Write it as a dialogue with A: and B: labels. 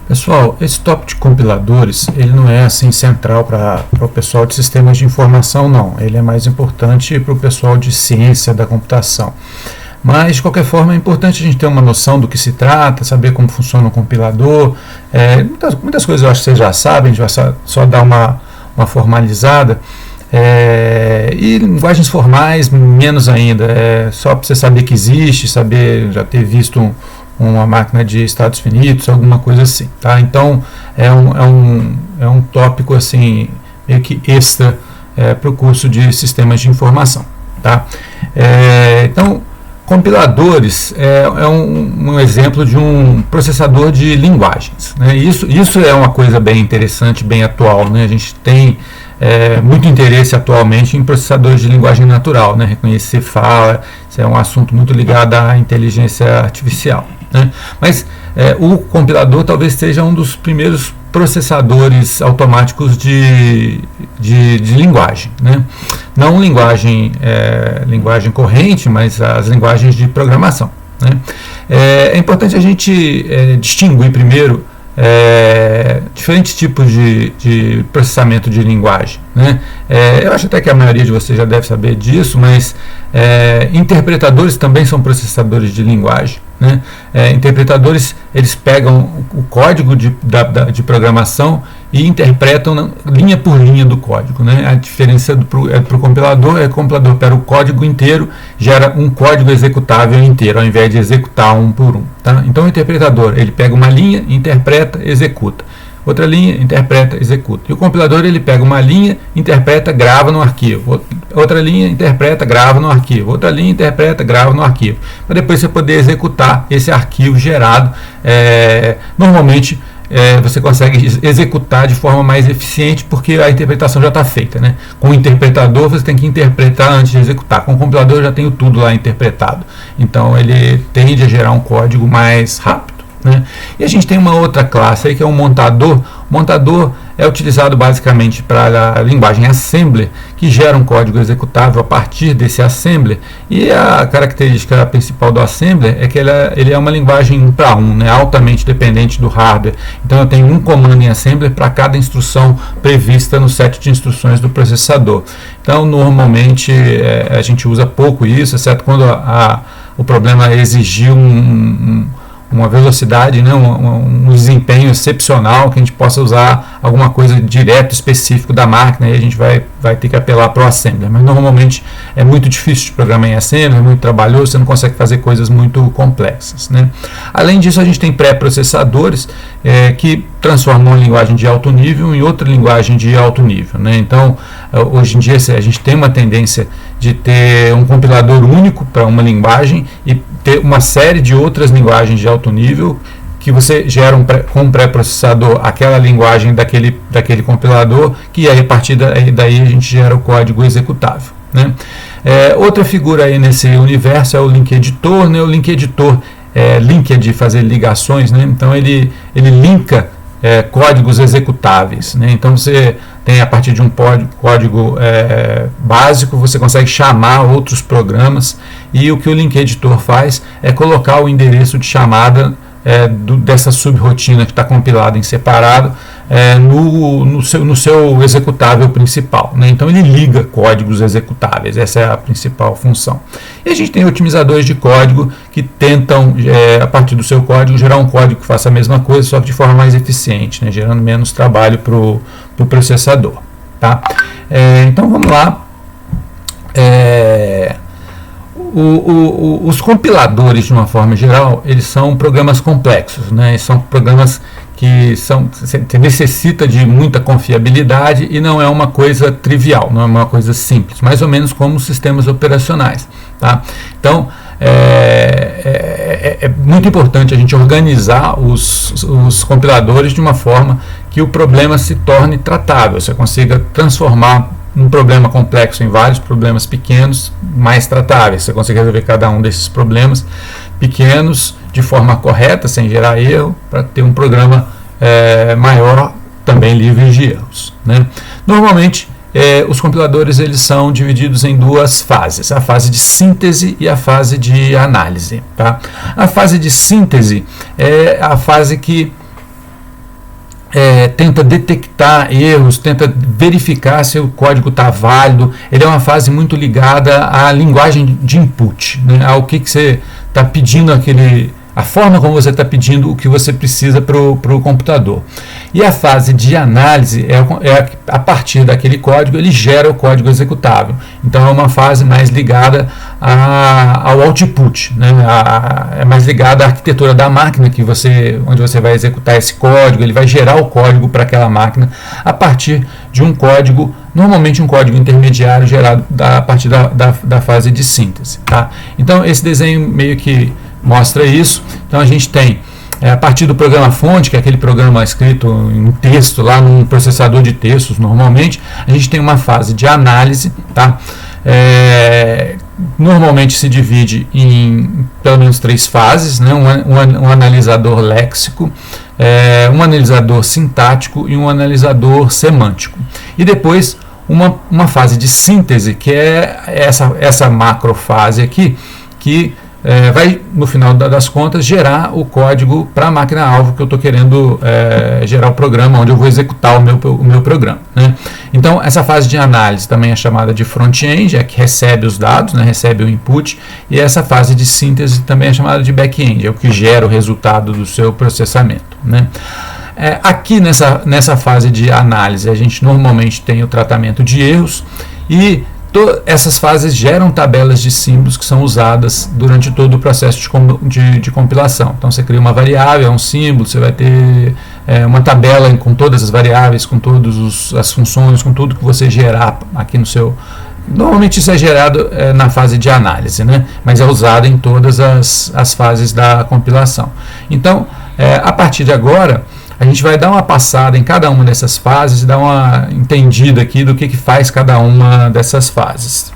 A: Pessoal, esse tópico de compiladores, ele não é assim central para o pessoal de sistemas de informação, não. Ele é mais importante para o pessoal de ciência da computação. Mas, de qualquer forma, é importante a gente ter uma noção do que se trata, saber como funciona o compilador. Muitas coisas eu acho que vocês já sabem, a gente vai só dar uma formalizada. E linguagens formais, menos ainda. Só para você saber que existe, saber já ter visto uma máquina de estados finitos, alguma coisa assim, tá? Então é um tópico assim meio que extra para o curso de sistemas de informação, tá? Então, compiladores é um exemplo de um processador de linguagens, né? Isso é uma coisa bem interessante, bem atual, né? A gente tem muito interesse atualmente em processadores de linguagem natural, né? Reconhecer fala, isso é um assunto muito ligado à inteligência artificial, né? Mas o compilador talvez seja um dos primeiros processadores automáticos de linguagem, né? Não linguagem corrente, mas as linguagens de programação, né? É importante a gente distinguir primeiro diferentes tipos de processamento de linguagem, né? Eu acho até que a maioria de vocês já deve saber disso, mas interpretadores também são processadores de linguagem, né? Interpretadores, eles pegam o código de programação e interpretam linha por linha do código, né? A diferença para o compilador o compilador pega o código inteiro, gera um código executável inteiro, ao invés de executar um por um, tá? Então o interpretador, ele pega uma linha, interpreta, executa. Outra linha, interpreta, executa. E o compilador, ele pega uma linha, interpreta, grava no arquivo. Outra linha, interpreta, grava no arquivo. Outra linha, interpreta, grava no arquivo. Para depois você poder executar esse arquivo gerado. Normalmente, você consegue executar de forma mais eficiente porque a interpretação já está feita, né? Com o interpretador, você tem que interpretar antes de executar. Com o compilador, eu já tenho tudo lá interpretado. Então, ele tende a gerar um código mais rápido, né? E a gente tem uma outra classe aí que é um montador. O montador é utilizado basicamente para a linguagem assembler, que gera um código executável a partir desse assembler. E a característica principal do assembler é que ele é uma linguagem 1 para 1, né? Altamente dependente do hardware. Então eu tenho um comando em assembler para cada instrução prevista no set de instruções do processador. Então normalmente a gente usa pouco isso, exceto quando o problema exigir uma velocidade, né, um desempenho excepcional, que a gente possa usar alguma coisa direto, específico da máquina, e a gente vai ter que apelar para o assembler. Mas normalmente é muito difícil de programar em assembler, é muito trabalhoso, você não consegue fazer coisas muito complexas, né? Além disso, a gente tem pré-processadores que transformam a linguagem de alto nível em outra linguagem de alto nível, né? Então, hoje em dia, a gente tem uma tendência de ter um compilador único para uma linguagem e ter uma série de outras linguagens de alto nível que você gera com um pré-processador aquela linguagem daquele compilador, que aí a partir daí a gente gera o código executável, né? Outra figura aí nesse universo é o link editor, né? O link editor link é de fazer ligações, né? Então ele linka códigos executáveis, né? Então você tem, a partir de um código básico, você consegue chamar outros programas, e o que o link editor faz é colocar o endereço de chamada dessa subrotina que está compilada em separado no seu executável principal, né? Então ele liga códigos executáveis, essa é a principal função. E a gente tem otimizadores de código que tentam, a partir do seu código, gerar um código que faça a mesma coisa, só que de forma mais eficiente, né? Gerando menos trabalho para o processador, tá? Então vamos lá. Os compiladores, de uma forma geral, eles são programas complexos, né? São programas que necessita de muita confiabilidade e não é uma coisa trivial, não é uma coisa simples, mais ou menos como sistemas operacionais, tá? Então, é muito importante a gente organizar os compiladores de uma forma que o problema se torne tratável, você consiga transformar um problema complexo em vários problemas pequenos mais tratáveis. Você consegue resolver cada um desses problemas pequenos de forma correta, sem gerar erro, para ter um programa maior, também livre de erros, né? Normalmente, os compiladores eles são divididos em duas fases, a fase de síntese e a fase de análise, tá? A fase de síntese é a fase que tenta detectar erros, tenta verificar se o código está válido. Ele é uma fase muito ligada à linguagem de input, né, ao que você está pedindo, a forma como você está pedindo o que você precisa para o computador. E a fase de análise a partir daquele código, ele gera o código executável. Então é uma fase mais ligada ao output, né? É mais ligada à arquitetura da máquina onde você vai executar esse código. Ele vai gerar o código para aquela máquina a partir de um código, normalmente um código intermediário gerado a partir da fase de síntese. Tá? Então esse desenho meio que mostra isso. Então a gente tem, a partir do programa fonte, que é aquele programa escrito em texto, lá num processador de textos normalmente, a gente tem uma fase de análise, tá? Normalmente se divide em pelo menos 3 fases, né? Um analisador léxico, um analisador sintático e um analisador semântico. E depois uma fase de síntese, que é essa macrofase aqui, que vai, no final das contas, gerar o código para a máquina-alvo que eu estou querendo gerar o programa, onde eu vou executar o meu programa. Né? Então, essa fase de análise também é chamada de front-end, é que recebe os dados, né, recebe o input, e essa fase de síntese também é chamada de back-end, é o que gera o resultado do seu processamento. Né? Aqui nessa fase de análise, a gente normalmente tem o tratamento de erros, e essas fases geram tabelas de símbolos que são usadas durante todo o processo de compilação. Então você cria uma variável, um símbolo, você vai ter uma tabela com todas as variáveis, com todas as funções, com tudo que você gerar aqui no seu... Normalmente isso é gerado na fase de análise, né? Mas é usado em todas as fases da compilação. Então, a partir de agora, a gente vai dar uma passada em cada uma dessas fases e dar uma entendida aqui do que faz cada uma dessas fases.